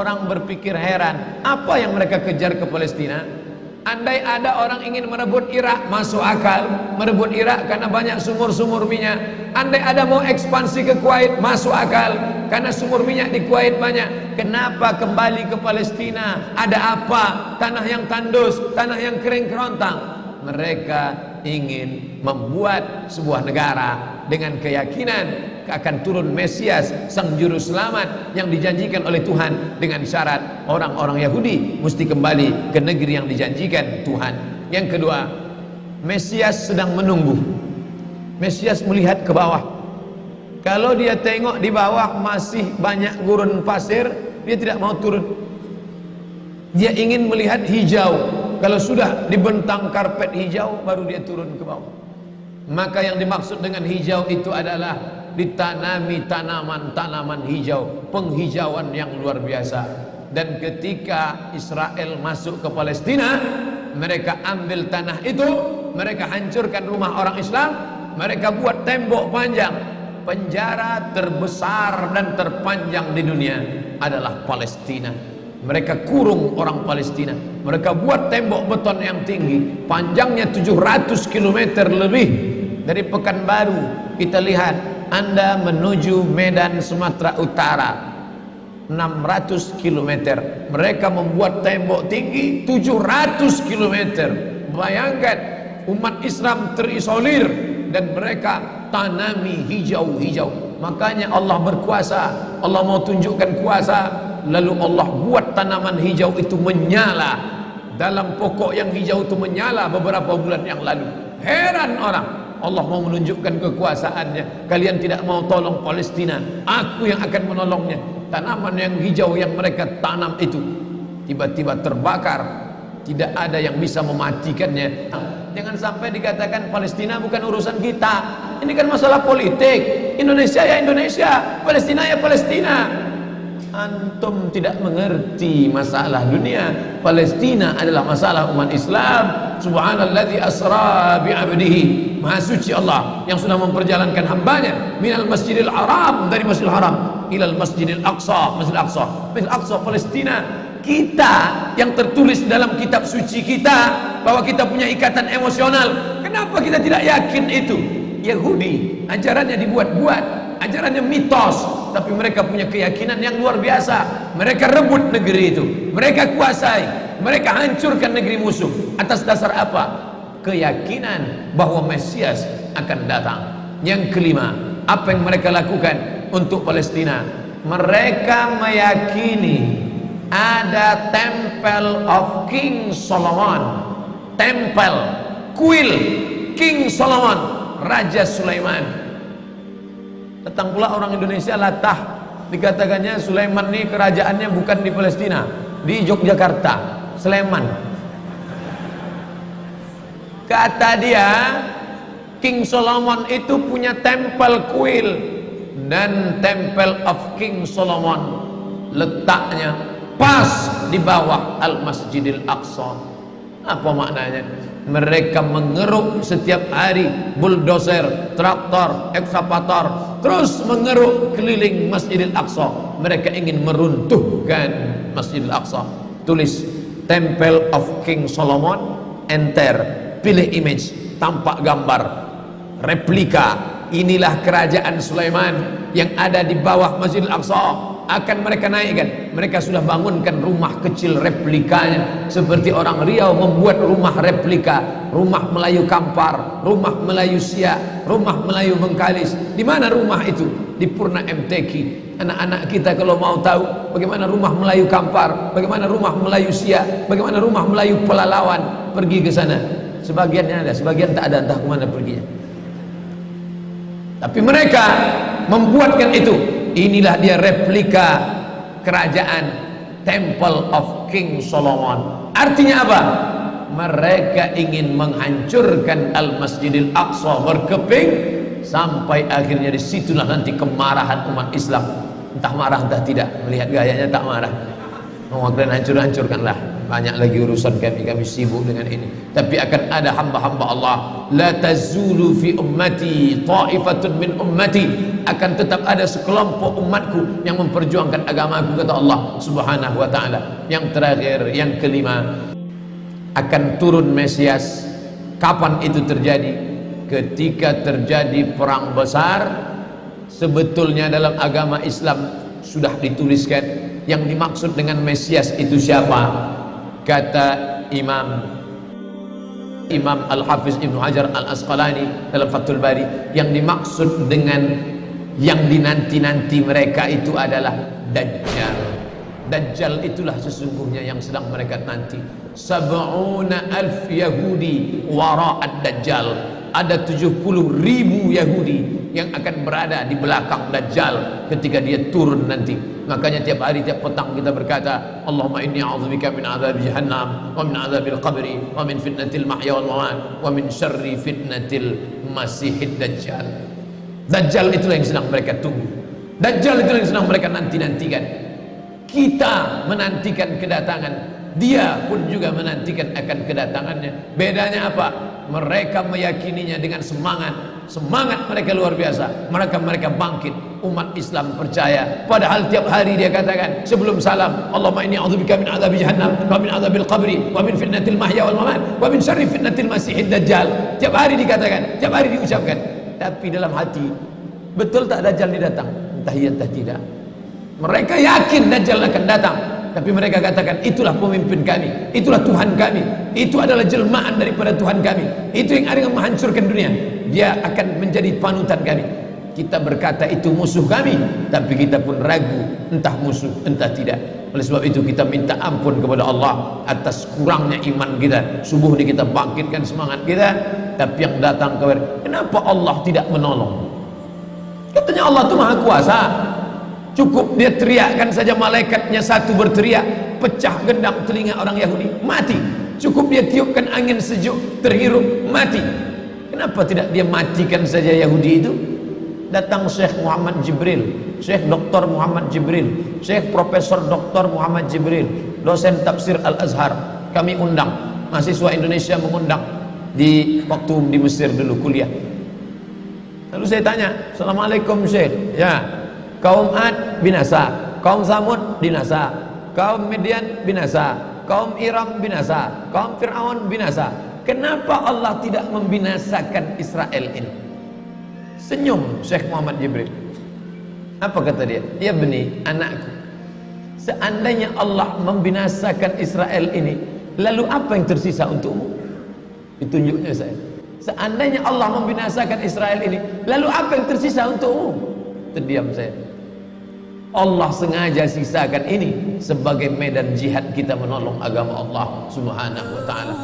orang berpikir heran, apa yang mereka kejar ke Palestina? Andai ada orang ingin merebut Irak, masuk akal. Merebut Irak karena banyak sumur-sumur minyak. Andai ada mau ekspansi ke Kuwait, masuk akal, karena sumur minyak di Kuwait banyak. Kenapa kembali ke Palestina? Ada apa? Tanah yang tandus, tanah yang kering kerontang. Mereka ingin membuat sebuah negara dengan keyakinan akan turun Mesias, sang juru selamat yang dijanjikan oleh Tuhan, dengan syarat orang-orang Yahudi mesti kembali ke negeri yang dijanjikan Tuhan. Yang kedua, Mesias sedang menunggu. Mesias melihat ke bawah. Kalau dia tengok di bawah masih banyak gurun pasir, dia tidak mau turun. Dia ingin melihat hijau. Kalau sudah dibentang karpet hijau, baru dia turun ke bawah. Maka yang dimaksud dengan hijau itu adalah ditanami tanaman-tanaman hijau, penghijauan yang luar biasa. Dan ketika Israel masuk ke Palestina, mereka ambil tanah itu, mereka hancurkan rumah orang Islam, mereka buat tembok panjang. Penjara terbesar dan terpanjang di dunia adalah Palestina. Mereka kurung orang Palestina. Mereka buat tembok beton yang tinggi, panjangnya 700 km lebih. Dari Pekanbaru kita lihat, Anda menuju Medan Sumatera Utara 600 km. Mereka membuat tembok tinggi 700 km. Bayangkan, umat Islam terisolir dan mereka tanami hijau-hijau. Makanya Allah berkuasa, Allah mau tunjukkan kuasa, lalu Allah buat tanaman hijau itu menyala. Dalam pokok yang hijau itu menyala beberapa bulan yang lalu. Heran orang, Allah mau menunjukkan kekuasaannya. Kalian tidak mau tolong Palestina, aku yang akan menolongnya. Tanaman yang hijau yang mereka tanam itu tiba-tiba terbakar, tidak ada yang bisa mematikannya. Jangan sampai dikatakan Palestina bukan urusan kita. Ini kan masalah politik. Indonesia ya Indonesia, Palestina ya Palestina. Antum tidak mengerti masalah dunia. Palestina adalah masalah umat Islam. Subhanalladzi asra bi'abdihi. Maha suci Allah yang sudah memperjalankan hambanya minal masjidil haram, dari masjidil haram, ilal masjidil aqsa, masjidil aqsa, masjidil aqsa Palestina. Kita yang tertulis dalam kitab suci kita bahwa kita punya ikatan emosional, kenapa kita tidak yakin itu? Yahudi ajarannya dibuat-buat, ajarannya mitos, tapi mereka punya keyakinan yang luar biasa. Mereka rebut negeri itu, mereka kuasai, mereka hancurkan negeri musuh. Atas dasar apa? Keyakinan bahwa Mesias akan datang. Yang kelima, apa yang mereka lakukan untuk Palestina? Mereka meyakini ada Temple of King Solomon, tempel kuil King Solomon, Raja Sulaiman. Datang pula orang Indonesia latah, dikatakannya Sulaiman ini kerajaannya bukan di Palestina, di Yogyakarta, Sleman. Kata dia, King Solomon itu punya tempel kuil, dan Temple of King Solomon letaknya pas di bawah Al-Masjidil Aqsa. Apa maknanya? Mereka mengeruk setiap hari, bulldozer, traktor, ekskavator, terus mengeruk keliling Masjidil Aqsa. Mereka ingin meruntuhkan Masjidil Aqsa. Tulis Temple of King Solomon, enter, pilih image, tampak gambar replika. Inilah kerajaan Sulaiman yang ada di bawah Masjidil Aqsa. Akan mereka naikkan. Mereka sudah bangunkan rumah kecil replikanya, seperti orang Riau membuat rumah replika, rumah Melayu Kampar, rumah Melayu Siak, rumah Melayu Bengkalis. Di mana rumah itu? Di Purna MTQ. Anak-anak kita kalau mau tahu bagaimana rumah Melayu Kampar, bagaimana rumah Melayu Siak, bagaimana rumah Melayu Pelalawan, pergi ke sana. Sebagiannya ada, sebagian tak ada, entah kemana perginya. Tapi mereka membuatkan itu. Inilah dia replika kerajaan Temple of King Solomon. Artinya apa? Mereka ingin menghancurkan Al-Masjidil Aqsa berkeping, sampai akhirnya disitulah nanti kemarahan umat Islam. Entah marah entah tidak, melihat gayanya tak marah. Mau kalian hancur-hancurkanlah. banyak lagi urusan kami sibuk dengan ini. Tapi akan ada hamba-hamba Allah, la tazulu fi ummati ta'ifatun min ummati, akan tetap ada sekelompok umatku yang memperjuangkan agamaku, kata Allah Subhanahu wa taala. Yang terakhir, yang kelima, akan turun Mesias. Kapan itu terjadi? Ketika terjadi perang besar. Sebetulnya dalam agama Islam sudah dituliskan yang dimaksud dengan Mesias itu siapa. Kata Imam Al-Hafiz Ibnu Hajar Al-Asqalani dalam Fathul Bari, yang dimaksud dengan yang dinanti-nanti mereka itu adalah Dajjal. Dajjal itulah sesungguhnya yang sedang mereka nanti. 70,000 Yahudi wara'ad Dajjal. Ada 70.000 Yahudi yang akan berada di belakang Dajjal ketika dia turun nanti. Makanya tiap hari, tiap petang kita berkata, Allahumma inni a'udzubika min adzabi jahannam wa min adzabil qabri wa min fitnatil mahya wal mamat wa min syarri fitnatil masihid Dajjal. Dajjal itulah yang sedang mereka tunggu. Dajjal itulah yang sedang mereka nanti-nantikan. Kita menantikan kedatangan, dia pun juga menantikan akan kedatangannya. Bedanya apa? Mereka meyakininya dengan semangat mereka luar biasa. Mereka bangkit. Umat Islam percaya. Padahal tiap hari dia katakan sebelum salam, Allahumma inni a'udzubika min adzabi jahannam wa min adzabil qabri wa min fitnatil mahya wal mamat wa min syarri fitnatil masihid Dajjal. Tiap hari dikatakan, tiap hari diucapkan. Tapi dalam hati, betul tak Dajjal ini datang? Entah iya entah tidak. Mereka yakin Dajjal akan datang, tapi mereka katakan itulah pemimpin kami, itulah Tuhan kami, itu adalah jelmaan daripada Tuhan kami, itu yang akan menghancurkan dunia, dia akan menjadi panutan kami. Kita berkata itu musuh kami, tapi kita pun ragu entah musuh entah tidak. Oleh sebab itu kita minta ampun kepada Allah atas kurangnya iman kita. Subuh ini kita bangkitkan semangat kita, tapi yang datang kenapa Allah tidak menolong? Katanya Allah itu maha kuasa. Cukup dia teriakkan saja, malaikatnya satu berteriak, pecah gendang telinga orang Yahudi, mati. Cukup dia tiupkan angin sejuk, terhirup, mati. Kenapa tidak dia matikan saja Yahudi itu? Datang Syekh Muhammad Jibril, Syekh Dr. Muhammad Jibril, Syekh Profesor Dr. Muhammad Jibril, dosen tafsir Al-Azhar. Kami undang, mahasiswa Indonesia mengundang di waktu di Mesir dulu kuliah. Lalu saya tanya, Assalamualaikum Syekh. Ya, kaum Ad binasa, kaum Samud binasa, kaum Midian binasa, kaum Iram binasa, kaum Fir'aun binasa. Kenapa Allah tidak membinasakan Israel ini? Senyum Syekh Muhammad Jibril. Apa kata dia? Ya beni, anakku, seandainya Allah membinasakan Israel ini, lalu apa yang tersisa untukmu? Ditunjuknya saya. Seandainya Allah membinasakan Israel ini, lalu apa yang tersisa untukmu? Terdiam saya. Allah sengaja sisakan ini sebagai medan jihad kita menolong agama Allah Subhanahu wa taala.